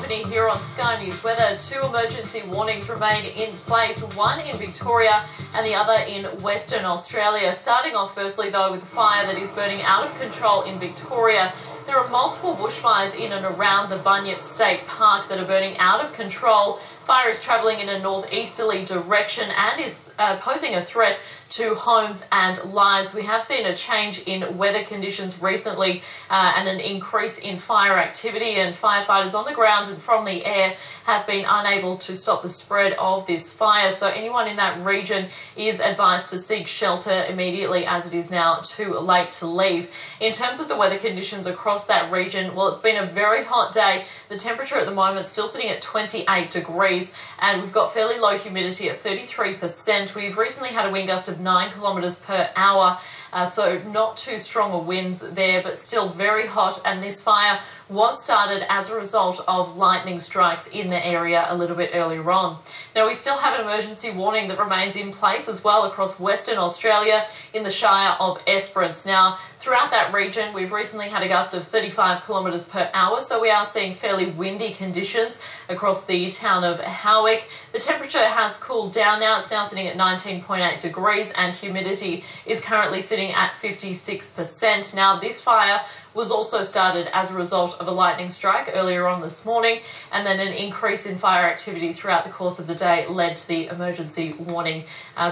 Tiffany here on Sky News Weather. 2 emergency warnings remain in place, one in Victoria and the other in Western Australia. Starting off firstly though with the fire that is burning out of control in Victoria. There are multiple bushfires in and around the Bunyip State Park that are burning out of control. Fire is travelling in a northeasterly direction and is posing a threat to homes and lives. We have seen a change in weather conditions recently and an increase in fire activity, and firefighters on the ground and from the air have been unable to stop the spread of this fire. So anyone in that region is advised to seek shelter immediately, as it is now too late to leave. In terms of the weather conditions across that region, well, it's been a very hot day. The temperature at the moment still sitting at 28 degrees and we've got fairly low humidity at 33%. We've recently had a wind gust of 9 kilometres per hour, so not too strong a winds there, but still very hot, and this fire was started as a result of lightning strikes in the area a little bit earlier on. Now, we still have an emergency warning that remains in place as well across Western Australia in the Shire of Esperance. Now, throughout that region, we've recently had a gust of 35 kilometres per hour, so we are seeing fairly windy conditions across the town of Howick. The temperature has cooled down now. It's now sitting at 19.8 degrees and humidity is currently sitting at 56%. Now, this fire was also started as a result of a lightning strike earlier on this morning, and then an increase in fire activity throughout the course of the day led to the emergency warning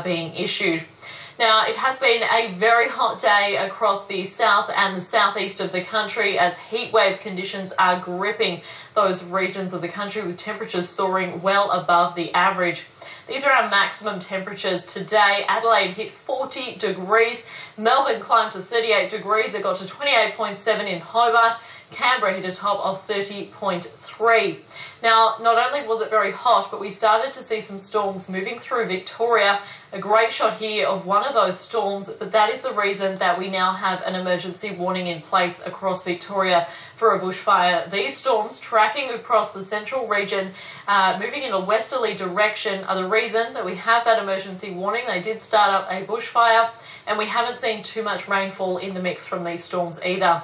being issued. Now, it has been a very hot day across the south and the southeast of the country as heatwave conditions are gripping those regions of the country, with temperatures soaring well above the average. These are our maximum temperatures today. Adelaide hit 40 degrees. Melbourne climbed to 38 degrees. It got to 28.7 in Hobart. Canberra hit a top of 30.3. Now, not only was it very hot, but we started to see some storms moving through Victoria. A great shot here of one of those storms, but that is the reason that we now have an emergency warning in place across Victoria for a bushfire. These storms tracking across the central region, moving in a westerly direction, are the reason that we have that emergency warning. They did start up a bushfire, and we haven't seen too much rainfall in the mix from these storms either.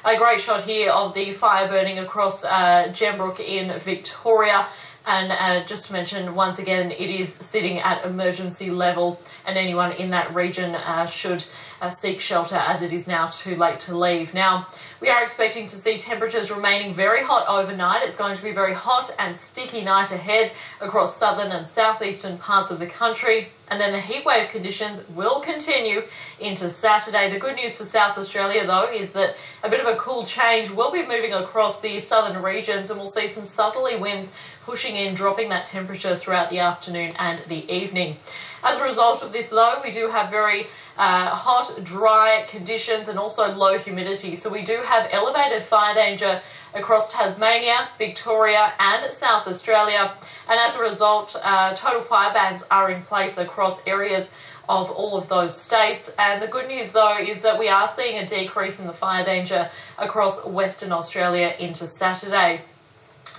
A great shot here of the fire burning across Gembrook in Victoria. And just to mention, once again, it is sitting at emergency level, and anyone in that region should seek shelter, as it is now too late to leave. Now, we are expecting to see temperatures remaining very hot overnight. It's going to be a very hot and sticky night ahead across southern and southeastern parts of the country. And then the heatwave conditions will continue into Saturday. The good news for South Australia, though, is that a bit of a cool change will be moving across the southern regions, and we'll see some southerly winds pushing in, dropping that temperature throughout the afternoon and the evening. As a result of this, though, we do have very hot, dry conditions and also low humidity. So we do have elevated fire danger across Tasmania, Victoria and South Australia. And as a result, total fire bans are in place across areas of all of those states. And the good news, though, is that we are seeing a decrease in the fire danger across Western Australia into Saturday.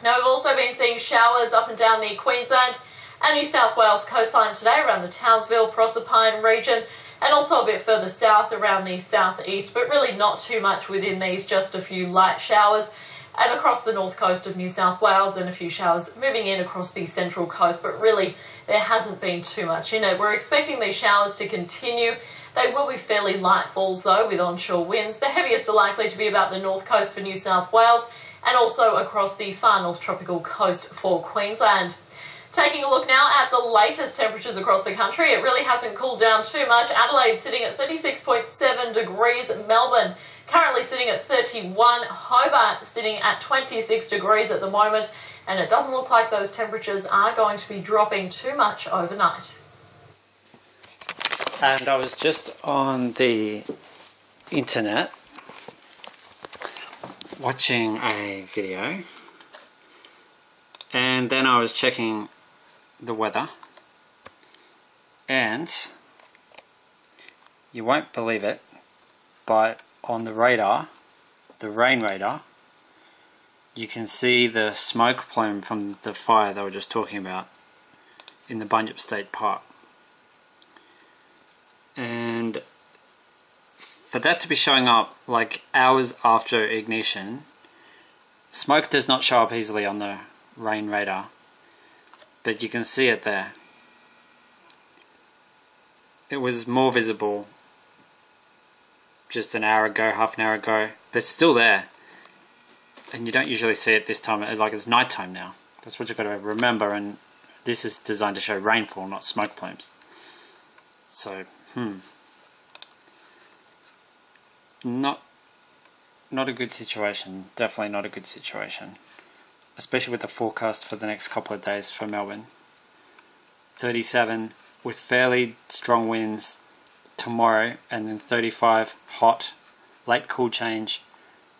Now, we've also been seeing showers up and down the Queensland and New South Wales coastline today around the Townsville, Proserpine region, and also a bit further south around the southeast, but really not too much within these, just a few light showers. And across the north coast of New South Wales, and a few showers moving in across the central coast, but really there hasn't been too much in it. We're expecting these showers to continue. They will be fairly light falls, though, with onshore winds. The heaviest are likely to be about the north coast for New South Wales and also across the far north tropical coast for Queensland. Taking a look now at the latest temperatures across the country, it really hasn't cooled down too much. Adelaide sitting at 36.7 degrees, Melbourne currently sitting at 31, Hobart sitting at 26 degrees at the moment, and it doesn't look like those temperatures are going to be dropping too much overnight. And I was just on the internet watching a video, and then I was checking the weather, and you won't believe it, but on the radar, the rain radar, you can see the smoke plume from the fire they were just talking about in the Bunyip State Park. And for that to be showing up like hours after ignition, smoke does not show up easily on the rain radar, but you can see it there. It was more visible just an hour ago, half an hour ago, but it's still there. And you don't usually see it this time, like it's nighttime now. That's what you've got to remember, and this is designed to show rainfall, not smoke plumes. So, not a good situation, definitely not a good situation. Especially with the forecast for the next couple of days for Melbourne. 37 with fairly strong winds tomorrow, and then 35 hot, late cool change.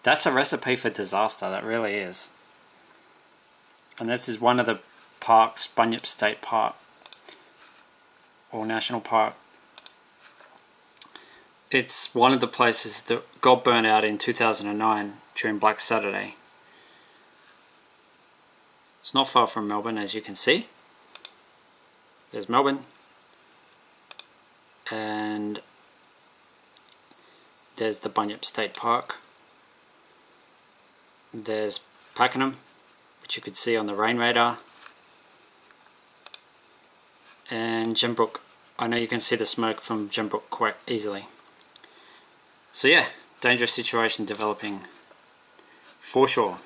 That's a recipe for disaster, that really is. And this is one of the parks, Bunyip State Park or National Park. It's one of the places that got burnt out in 2009 during Black Saturday. It's not far from Melbourne, as you can see. There's Melbourne, and there's the Bunyip State Park. There's Pakenham, which you could see on the rain radar, and Jimbrook. I know you can see the smoke from Jimbrook quite easily. So yeah, dangerous situation developing for sure.